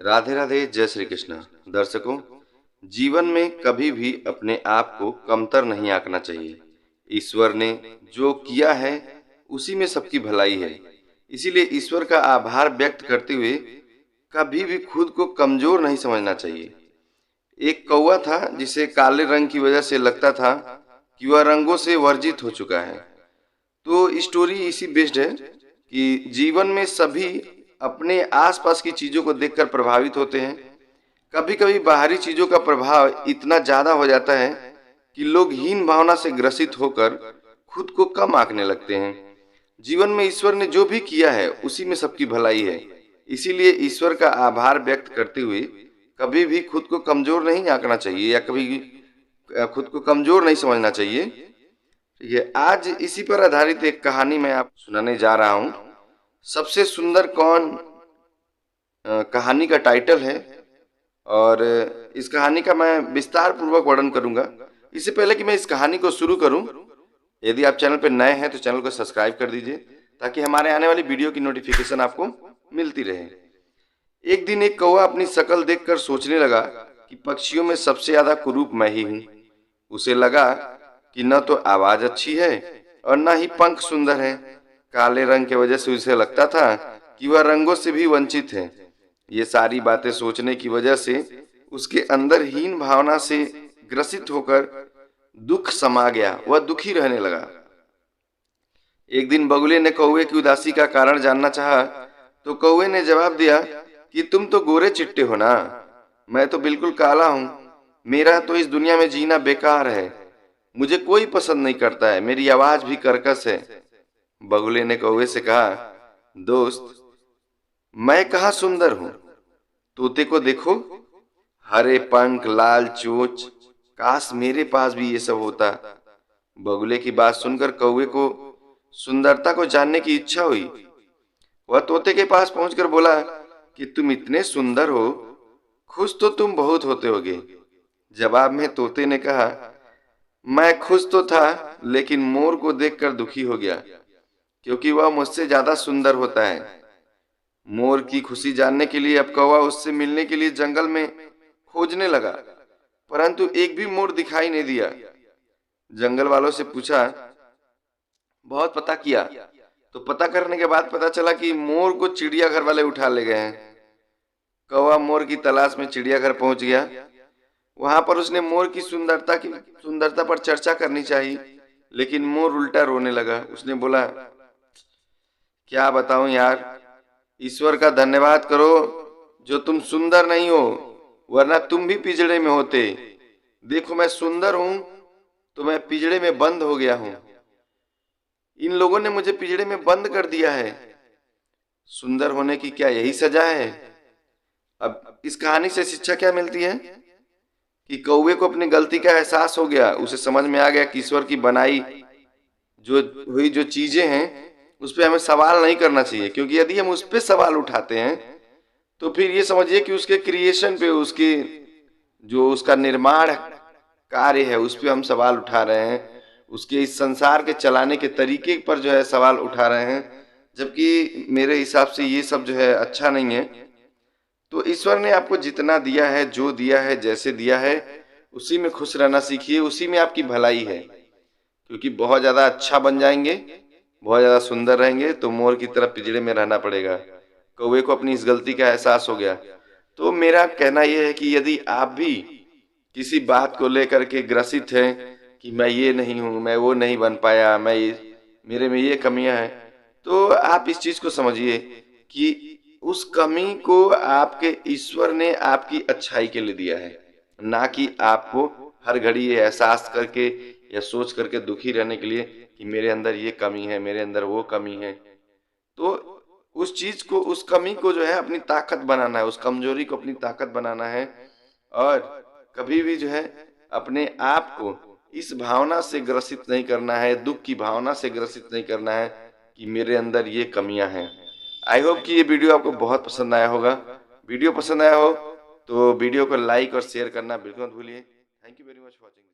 राधे राधे, जय श्री कृष्ण। दर्शकों, जीवन में कभी भी अपने आप को कमतर नहीं आंकना चाहिए। ईश्वर ने जो किया है उसी में सबकी भलाई है। इसीलिए ईश्वर का आभार व्यक्त करते हुए कभी भी खुद को कमजोर नहीं समझना चाहिए। एक कौवा था जिसे काले रंग की वजह से लगता था कि वह रंगों से वर्जित हो चुका है। तो स्टोरी इसी बेस्ड है कि जीवन में सभी अपने आसपास की चीजों को देखकर प्रभावित होते हैं। कभी कभी बाहरी चीजों का प्रभाव इतना ज्यादा हो जाता है कि लोग हीन भावना से ग्रसित होकर खुद को कम आंकने लगते हैं। जीवन में ईश्वर ने जो भी किया है उसी में सबकी भलाई है। इसीलिए ईश्वर का आभार व्यक्त करते हुए कभी भी खुद को कमजोर नहीं आंकना चाहिए या कभी खुद को कमजोर नहीं समझना चाहिए। ये आज इसी पर आधारित एक कहानी मैं आप सुनाने जा रहा हूँ। सबसे सुंदर कौन कहानी का टाइटल है और इस कहानी का मैं विस्तार पूर्वक वर्णन करूंगा। इससे पहले कि मैं इस कहानी को शुरू करूं, यदि आप चैनल पर नए हैं तो चैनल को सब्सक्राइब कर दीजिए ताकि हमारे आने वाली वीडियो की नोटिफिकेशन आपको मिलती रहे। एक दिन एक कौवा अपनी शक्ल देखकर सोचने लगा कि पक्षियों में सबसे ज्यादा कुरूप मैं ही हूँ। उसे लगा कि न तो आवाज अच्छी है और न ही पंख सुंदर है। काले रंग की वजह से उसे लगता था कि वह रंगों से भी वंचित है। ये सारी बातें सोचने की वजह से उसके अंदर हीन भावना से ग्रसित होकर दुख समा गया। वह दुखी रहने लगा। एक दिन बगुले ने कौवे की उदासी का कारण जानना चाहा तो कौवे ने जवाब दिया कि तुम तो गोरे चिट्टे हो ना, मैं तो बिल्कुल काला हूँ। मेरा तो इस दुनिया में जीना बेकार है। मुझे कोई पसंद नहीं करता है। मेरी आवाज भी कर्कश है। बगुले ने कौवे से कहा, दोस्त, मैं कहाँ सुंदर हूँ? तोते को देखो, हरे पंख, लाल चोंच, काश मेरे पास भी ये सब होता। बगुले की बात सुनकर कौवे को सुंदरता को जानने की इच्छा हुई। वह तोते के पास पहुंचकर बोला कि तुम इतने सुंदर हो, खुश तो तुम बहुत होते होगे। जवाब में तोते ने कहा, मैं खुश तो था लेकिन मोर को देखकर दुखी हो गया क्योंकि वह मुझसे ज्यादा सुंदर होता है। मोर की खुशी जानने के लिए अब कौवा उससे मिलने के लिए जंगल में खोजने लगा, परंतु एक भी मोर दिखाई नहीं दिया। जंगल वालों से पूछा, बहुत पता किया तो पता करने के बाद पता चला कि मोर को चिड़ियाघर वाले उठा ले गए हैं। कौवा मोर की तलाश में चिड़ियाघर पहुंच गया। वहां पर उसने मोर की सुंदरता पर चर्चा करनी चाहिए, लेकिन मोर उल्टा रोने लगा। उसने बोला, क्या बताऊं यार, ईश्वर का धन्यवाद करो जो तुम सुंदर नहीं हो, वरना तुम भी पिंजड़े में होते। देखो मैं सुंदर हूं तो मैं पिंजड़े में बंद हो गया हूं। इन लोगों ने मुझे पिंजड़े में बंद कर दिया है। सुंदर होने की क्या यही सजा है? अब इस कहानी से शिक्षा क्या मिलती है कि कौवे को अपनी गलती का एहसास हो गया। उसे समझ में आ गया कि ईश्वर की बनाई जो चीजें हैं उस पर हमें सवाल नहीं करना चाहिए, क्योंकि यदि हम उस पर सवाल उठाते हैं तो फिर ये समझिए कि उसके क्रिएशन पे, उसके जो उसका निर्माण कार्य है उस पर हम सवाल उठा रहे हैं, उसके इस संसार के चलाने के तरीके पर जो है सवाल उठा रहे हैं, जबकि मेरे हिसाब से ये सब जो है अच्छा नहीं है। तो ईश्वर ने आपको जितना दिया है, जो दिया है, जैसे दिया है, उसी में खुश रहना सीखिए। उसी में आपकी भलाई है। क्योंकि बहुत ज्यादा अच्छा बन जाएंगे, बहुत ज्यादा सुंदर रहेंगे तो मोर की तरह पिंजड़े में रहना पड़ेगा। कौवे को अपनी इस गलती का एहसास हो गया। तो मेरा कहना यह है कि यदि आप भी किसी बात को लेकर के ग्रसित हैं कि मैं ये नहीं हूं, मैं वो नहीं बन पाया, मेरे में ये कमियां हैं, तो आप इस चीज को समझिए कि उस कमी को आपके ईश्वर ने आपकी अच्छाई के लिए दिया है, ना कि आपको हर घड़ी ये एहसास करके या सोच करके दुखी रहने के लिए कि मेरे अंदर ये कमी है, मेरे अंदर वो कमी है। तो उस चीज को, उस कमी को जो है अपनी ताकत बनाना है, उस कमजोरी को अपनी ताकत बनाना है। और कभी भी जो है अपने आप को इस भावना से ग्रसित नहीं करना है, दुख की भावना से ग्रसित नहीं करना है कि मेरे अंदर ये कमियां हैं। आई होप कि ये वीडियो आपको बहुत पसंद आया होगा। वीडियो पसंद आया हो तो वीडियो को लाइक और शेयर करना बिल्कुल मत भूलिए। Thank you very much for watching.